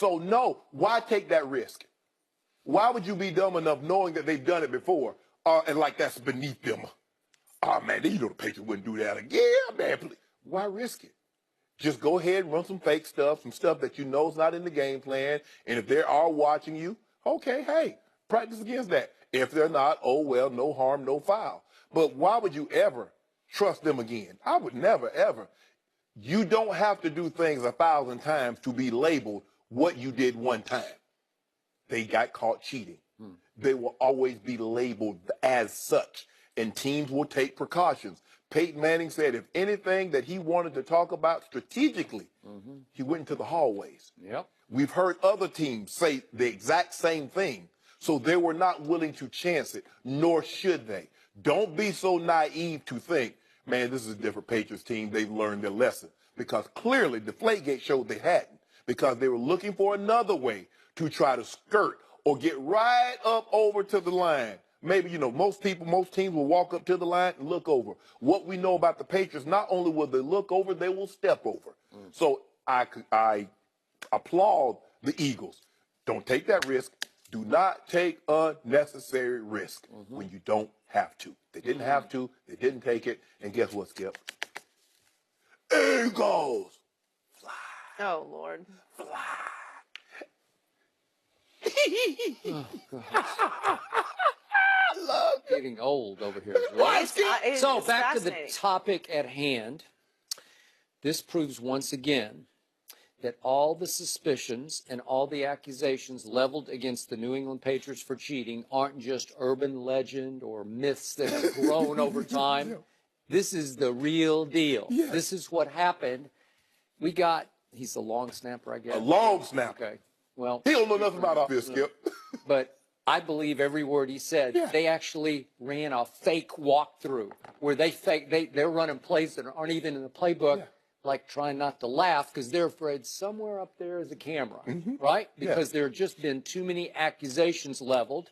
So, no, why take that risk? Why would you be dumb enough knowing that they've done it before and like that's beneath them? Oh, man, you know the Patriots wouldn't do that again. Yeah, man, please. Why risk it? Just go ahead and run some fake stuff, some stuff that you know is not in the game plan. And if they are watching you, okay, hey, practice against that. If they're not, oh, well, no harm, no foul. But why would you ever trust them again? I would never, ever. You don't have to do things 1,000 times to be labeled what you did one time. They got caught cheating. They will always be labeled as such, and teams will take precautions. Peyton Manning said if anything that he wanted to talk about strategically, he went into the hallways. Yep. We've heard other teams say the exact same thing, so they were not willing to chance it, nor should they. Don't be so naive to think, man, this is a different Patriots team. They've learned their lesson, because clearly Deflategate showed they hadn't, because they were looking for another way to try to skirt or get right up over to the line. Maybe, most teams will walk up to the line and look over. What we know about the Patriots, not only will they look over, they will step over. So I applaud the Eagles. Don't take that risk. Do not take unnecessary risk when you don't have to. They didn't have to. They didn't take it. And guess what, Skip? Eagles! Fly. Oh, Lord. Fly. Oh, gosh. Getting old over here. So back to the topic at hand. This proves once again that all the suspicions and all the accusations leveled against the New England Patriots for cheating aren't just urban legend or myths that have grown over time. This is the real deal. Yes. This is what happened. He's a long snapper, I guess. A long snapper. Okay. Well, he don't know nothing about this, Skip. But I believe every word he said. Yeah. They actually ran a fake walkthrough where they're running plays that aren't even in the playbook, like trying not to laugh because they're afraid somewhere up there is a camera, right? Because there have just been too many accusations leveled.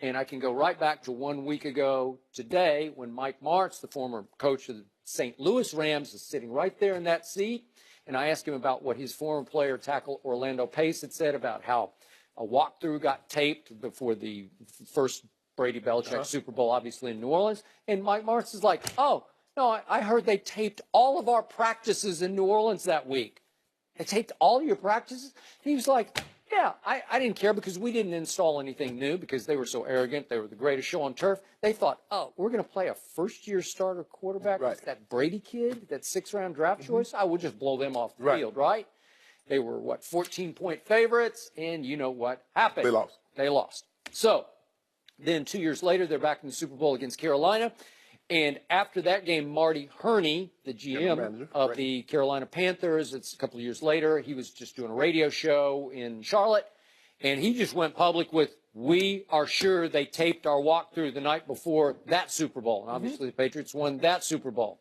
And I can go right back to 1 week ago today when Mike Martz, the former coach of the St. Louis Rams, is sitting right there in that seat. And I asked him about what his former player, tackle Orlando Pace, had said about how a walkthrough got taped before the first Brady Belichick Super Bowl, obviously in New Orleans. And Mike Martz is like, oh, no, I heard they taped all of our practices in New Orleans that week. They taped all your practices? And he was like, yeah, I didn't care because we didn't install anything new because they were so arrogant. They were the greatest show on turf. They thought, oh, we're going to play a first-year starter quarterback. Right. That Brady kid, that sixth-round draft choice. I will just blow them off the field, right? They were, 14-point favorites, and you know what happened? They lost. So then 2 years later, they're back in the Super Bowl against Carolina. And after that game, Marty Herney, the GM of the Carolina Panthers, it's a couple of years later, he was just doing a radio show in Charlotte, and he just went public with, we are sure they taped our walkthrough the night before that Super Bowl. And obviously the Patriots won that Super Bowl.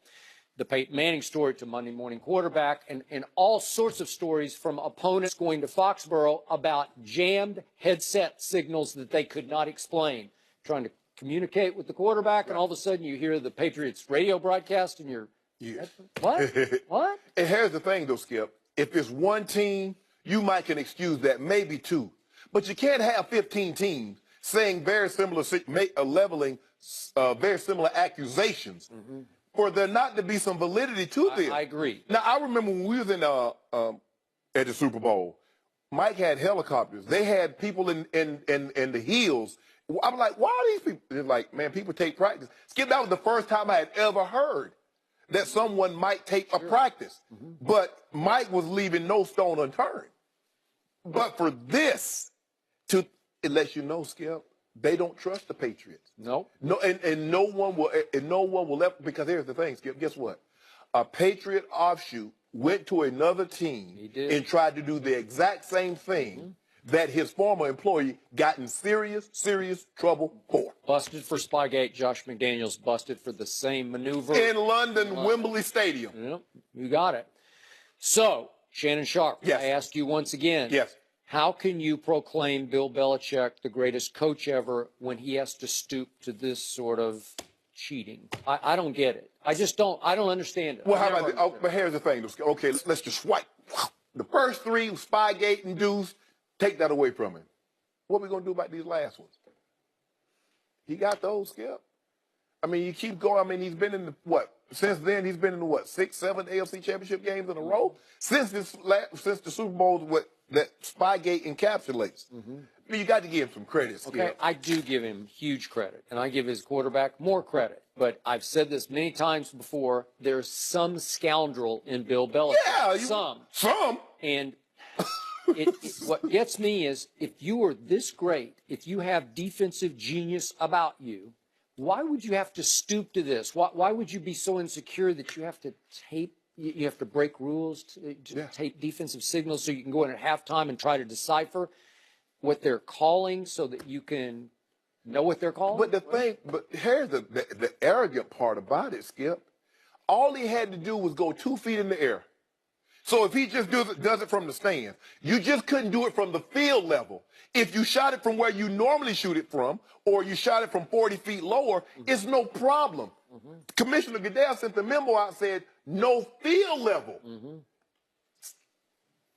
The Peyton Manning story to Monday Morning Quarterback, and all sorts of stories from opponents going to Foxborough about jammed headset signals that they could not explain, trying to communicate with the quarterback, and all of a sudden you hear the Patriots radio broadcast and you're, what? What? And here's the thing, though, Skip. If it's one team, you might can excuse that, maybe two. But you can't have 15 teams saying very similar, leveling very similar accusations. For there not to be some validity to this. I agree. Now, I remember when we was in at the Super Bowl, Mike had helicopters. They had people in the hills. I'm like, why are these people? They're like, man, people take practice. Skip, that was the first time I had ever heard that someone might take a practice. But Mike was leaving no stone unturned. But for this, it lets you know, Skip, they don't trust the Patriots. No. No, and no one will ever, because here's the thing, Skip, guess what? A Patriot offshoot went to another team and tried to do the exact same thing that his former employee got in serious trouble for. Busted for Spygate. Josh McDaniels busted for the same maneuver. In London, Wembley Stadium. Yep, you got it. So, Shannon Sharp, I ask you once again. Yes. How can you proclaim Bill Belichick the greatest coach ever when he has to stoop to this sort of cheating? I don't get it. I don't understand it. Well, how about but here's the thing. Okay, let's just swipe. The first 3, Spygate induced, take that away from him. What are we going to do about these last ones? He got those, Skip. I mean, you keep going. I mean, he's been in the, since then, he's been in the, 6, 7 AFC championship games in a row? Since the Super Bowl, that Spygate encapsulates. I mean, you got to give him some credit, Skip. Okay, I do give him huge credit, and I give his quarterback more credit. But I've said this many times before, there's some scoundrel in Bill Belichick. Yeah. Some. And what gets me is, if you are this great, if you have defensive genius about you, why would you have to stoop to this? Why would you be so insecure that you have to tape? You have to break rules to tape defensive signals so you can go in at halftime and try to decipher what they're calling so that you can know what they're calling? But here's the arrogant part about it, Skip. All he had to do was go 2 feet in the air. So if he just does it from the stand, you just couldn't do it from the field level. If you shot it from where you normally shoot it from, or you shot it from 40 feet lower, it's no problem. Commissioner Goodell sent the memo out and said, no field level.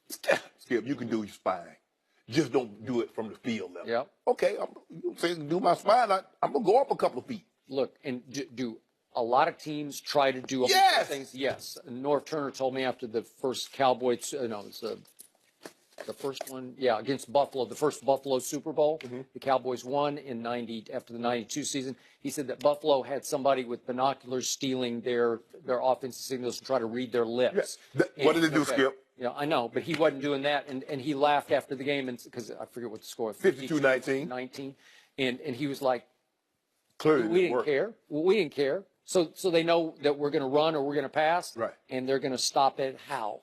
Skip, you can do your spine. Just don't do it from the field level. Yep. Okay, you say do my spine, I'm going to go up a couple of feet. Look, and do a lot of teams try to do a bunch of things? Yes. North Turner told me after the first Cowboys, it's the first one, against Buffalo, the first Buffalo Super Bowl, the Cowboys won in after the 92 season. He said that Buffalo had somebody with binoculars stealing their offensive signals to try to read their lips. What did they do, Skip? Yeah, I know, but he wasn't doing that, and he laughed after the game, because I forget what the score was. 52-19. 19, and he was like, clearly we didn't care. Well, we didn't care. So they know that we're going to run or we're going to pass, right? And they're going to stop it. How?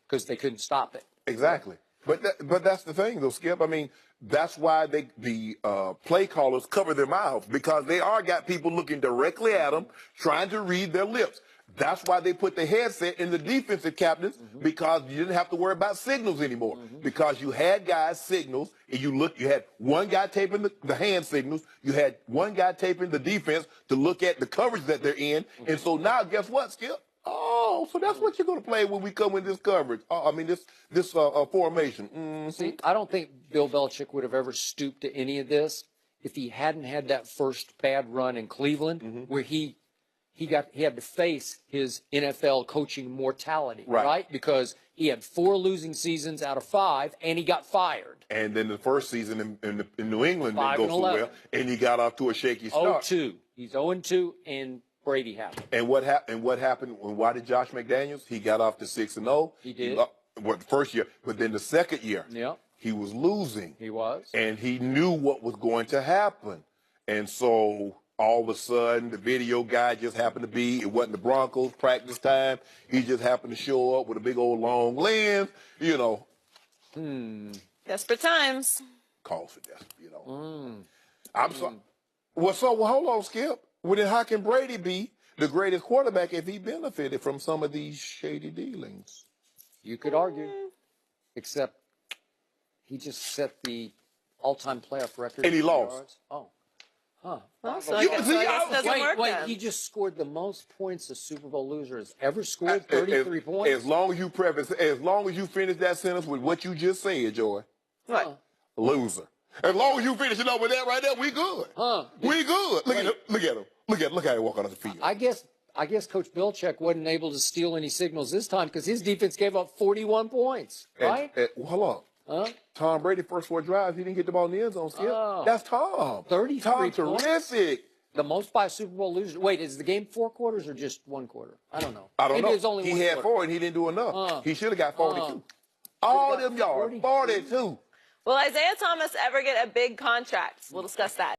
Because they couldn't stop it. Exactly. But that's the thing, though, Skip. I mean, that's why the play callers cover their mouths, because they got people looking directly at them, trying to read their lips. That's why they put the headset in the defensive captains, because you didn't have to worry about signals anymore, because you had guys signals, and you had one guy taping the hand signals, you had one guy taping the defense to look at the coverage that they're in, and so now guess what, Skip? Oh, so that's what you're going to play when we come in this coverage. This formation. See, I don't think Bill Belichick would have ever stooped to any of this if he hadn't had that first bad run in Cleveland, where he had to face his NFL coaching mortality, right? Because he had 4 losing seasons out of 5, and he got fired. And then the first season in New England didn't go so well, and he got off to a shaky start. 0-2. He's 0-2, and Brady happened. And what happened? Why did Josh McDaniels? He got off to 6-0. He did. The first year, but then the second year, he was losing. He was, and he knew what was going to happen, and so all of a sudden, the video guy just happened to be. It wasn't the Broncos practice time. He just happened to show up with a big old long lens. Desperate times. Calls for desperate. I'm sorry. Well, hold on, Skip. Well, then how can Brady be the greatest quarterback if he benefited from some of these shady dealings? You could argue, except he just set the all-time playoff record. And he lost. Yards. Oh. Huh. Well, so I guess it doesn't work then. He just scored the most points a Super Bowl loser has ever scored, 33 points. As long as you finish that sentence with what you just said, Joy. What? Loser. As long as you finish it up with that right there, we good. We good. Look at him. Look how he walk on the field. I guess Coach Belichick wasn't able to steal any signals this time because his defense gave up 41 points, right? Hold on. Huh? Tom Brady, first 4 drives, he didn't get the ball in the end zone, Skip. That's Tom. 33 Tom, terrific. The most by a Super Bowl loser. Wait, is the game 4 quarters or just 1 quarter? I don't know. I don't know. Maybe it's only he 1 had quarter. 4 and he didn't do enough. He should have got 42. All them yards, 42. Will Isaiah Thomas ever get a big contract? We'll discuss that.